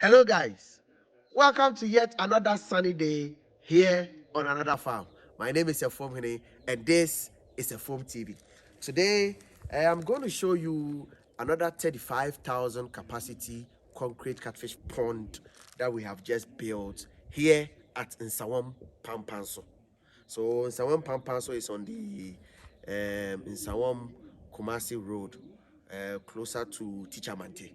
Hello, guys. Welcome to yet another sunny day here on another farm. My name is Efom Hene, and this is Efom TV. Today, I'm going to show you another 35,000 capacity concrete catfish pond that we have just built here at Nsawam Pampanso. So Nsawam Pampanso is on the Nsawam Kumasi Road, closer to Tichamante.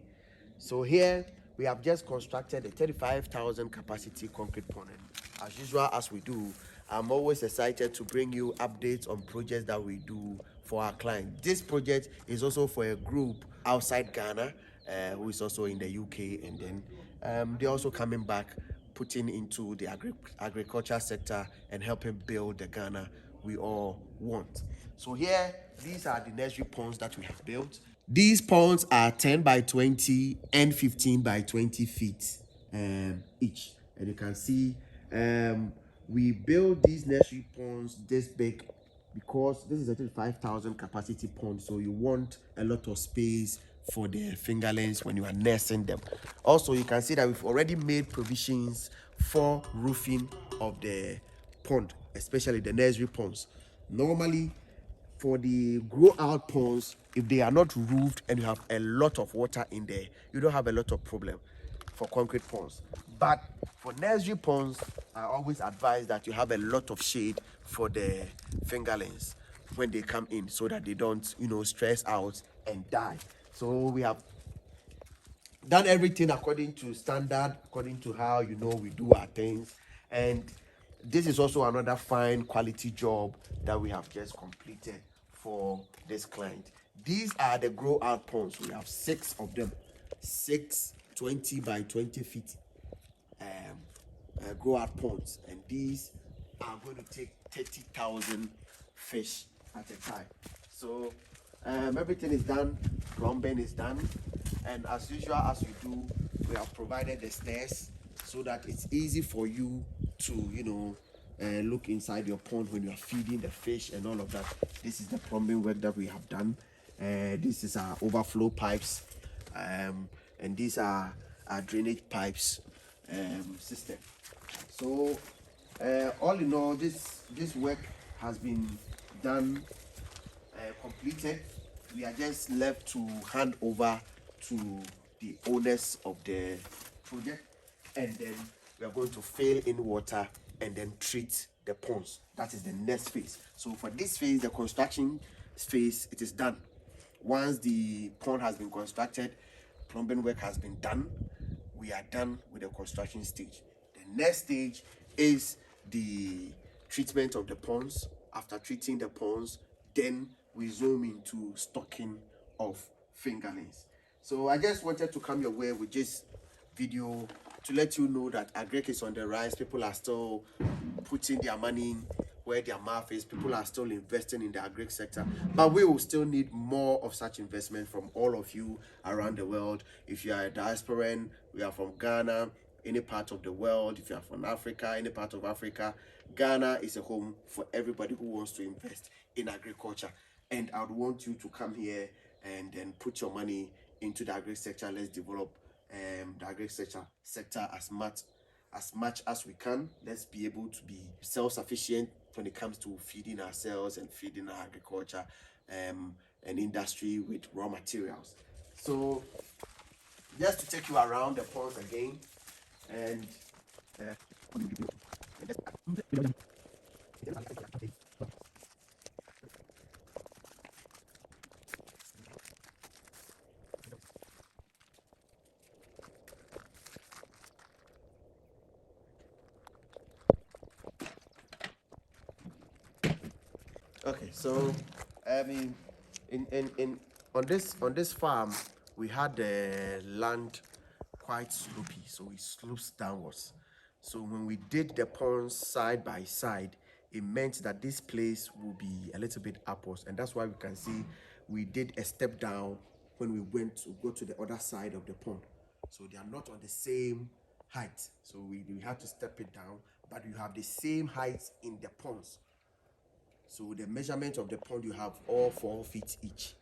So here we have just constructed a 35,000 capacity concrete pond. And as usual, as we do, I'm always excited to bring you updates on projects that we do for our clients. This project is also for a group outside Ghana, who is also in the UK, and then they're also coming back, putting into the agriculture sector and helping build the Ghana we all want. So here, these are the nursery ponds that we have built. These ponds are 10 by 20 and 15 by 20 feet each. And you can see we build these nursery ponds this big because this is a 35,000 capacity pond. So you want a lot of space for the fingerlings when you are nursing them. Also, you can see that we've already made provisions for roofing of the pond, especially the nursery ponds. Normally, for the grow out ponds, if they are not roofed and you have a lot of water in there, you don't have a lot of problem for concrete ponds. But for nursery ponds, I always advise that you have a lot of shade for the fingerlings when they come in, so that they don't stress out and die. So we have done everything according to standard, according to how we do our things. And this is also another fine quality job that we have just completed for this client. These are the grow out ponds. We have 6 of them, 6 20 by 20 feet grow out ponds, and these are going to take 30,000 fish at a time. So everything is done, plumbing is done, and as usual, as we do, we have provided the stairs so that it's easy for you to look inside your pond when you are feeding the fish and all of that. This is the plumbing work that we have done. This is our overflow pipes, and these are our drainage pipes system. So all in all, this work has been done, completed. We are just left to hand over to the owners of the project, and then we are going to fill in water and then treat the ponds. That is the next phase. So for this phase, the construction phase, it is done. Once the pond has been constructed, plumbing work has been done, we are done with the construction stage. The next stage is the treatment of the ponds. After treating the ponds, then we zoom into stocking of fingerlings. So I just wanted to come your way with this video to let you know that agric is on the rise. People are still putting their money where their mouth is. People are still investing in the agric sector, but we will still need more of such investment from all of you around the world. If you are a diasporan, we are from Ghana, any part of the world. If you are from Africa, any part of Africa, Ghana is a home for everybody who wants to invest in agriculture. And I would want you to come here and then put your money into the agri sector. Let's develop the agri sector as much as we can. Let's be able to be self-sufficient when it comes to feeding ourselves and feeding our agriculture and industry with raw materials. So just to take you around the ponds again, and okay, so I mean, in on this farm, we had the land quite slopey, so it slopes downwards. So when we did the ponds side by side, it meant that this place will be a little bit upwards, and that's why we can see we did a step down when we went to go to the other side of the pond. So they are not on the same height, so we had to step it down, but you have the same height in the ponds. So the measurement of the pond, you have all 4 feet each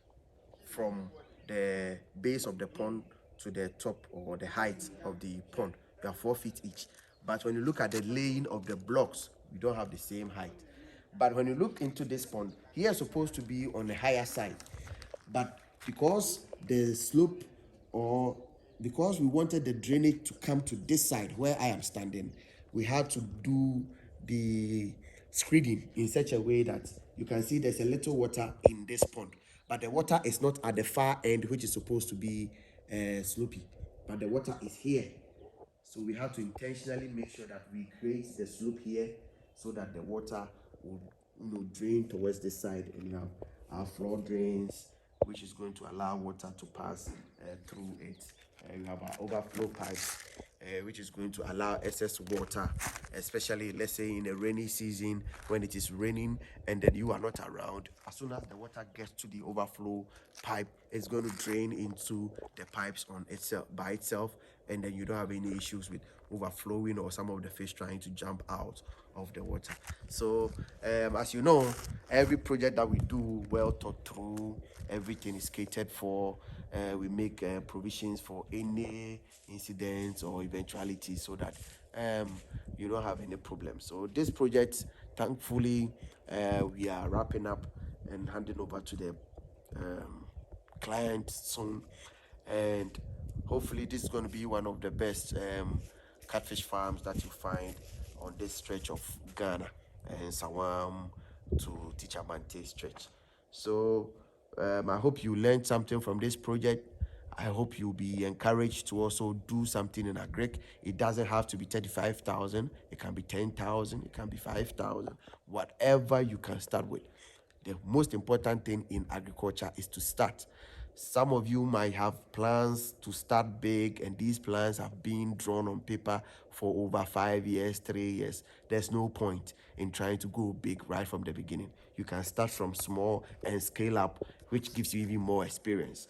from the base of the pond to the top or the height of the pond. We are 4 feet each. But when you look at the laying of the blocks, we don't have the same height. But when you look into this pond, here is supposed to be on the higher side. But because the slope, or because we wanted the drainage to come to this side where I am standing, we had to do the screening in such a way that you can see there's a little water in this pond, but the water is not at the far end, which is supposed to be slopey, but the water is here. So we have to intentionally make sure that we create the slope here so that the water will, drain towards this side, and we have our floor drains, which is going to allow water to pass through it. We have our overflow pipes, which is going to allow excess water, especially let's say in a rainy season when it is raining and then you are not around. As soon as the water gets to the overflow pipe, it's going to drain into the pipes on itself by itself, and then you don't have any issues with overflowing or some of the fish trying to jump out of the water. So as you know, every project that we do, well thought through, everything is catered for. We make provisions for any incidents or eventualities so that you don't have any problems. So this project, thankfully, we are wrapping up and handing over to the client soon, and hopefully this is going to be one of the best catfish farms that you find on this stretch of Ghana and Sawam to Tichamante stretch. So I hope you learned something from this project. I hope you'll be encouraged to also do something in agric. It doesn't have to be 35,000. It can be 10,000. It can be 5,000. Whatever you can start with. The most important thing in agriculture is to start. Some of you might have plans to start big, and these plans have been drawn on paper for over 5 years, 3 years. There's no point in trying to go big right from the beginning. You can start from small and scale up, which gives you even more experience,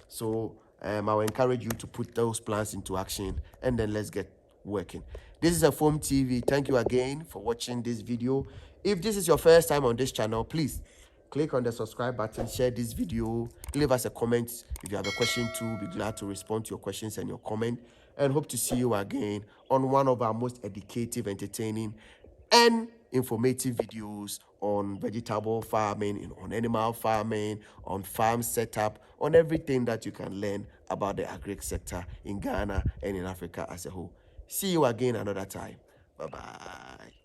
So I will encourage you to put those plans into action, and then let's get working. This is Afom TV. Thank you again for watching this video. If this is your first time on this channel, please click on the subscribe button, share this video, leave us a comment. If you have a question too, we'll be glad to respond to your questions and your comment, and hope to see you again on one of our most educative, entertaining, and informative videos on vegetable farming, on animal farming, on farm setup, on everything that you can learn about the agric sector in Ghana and in Africa as a whole. See you again another time. Bye-bye.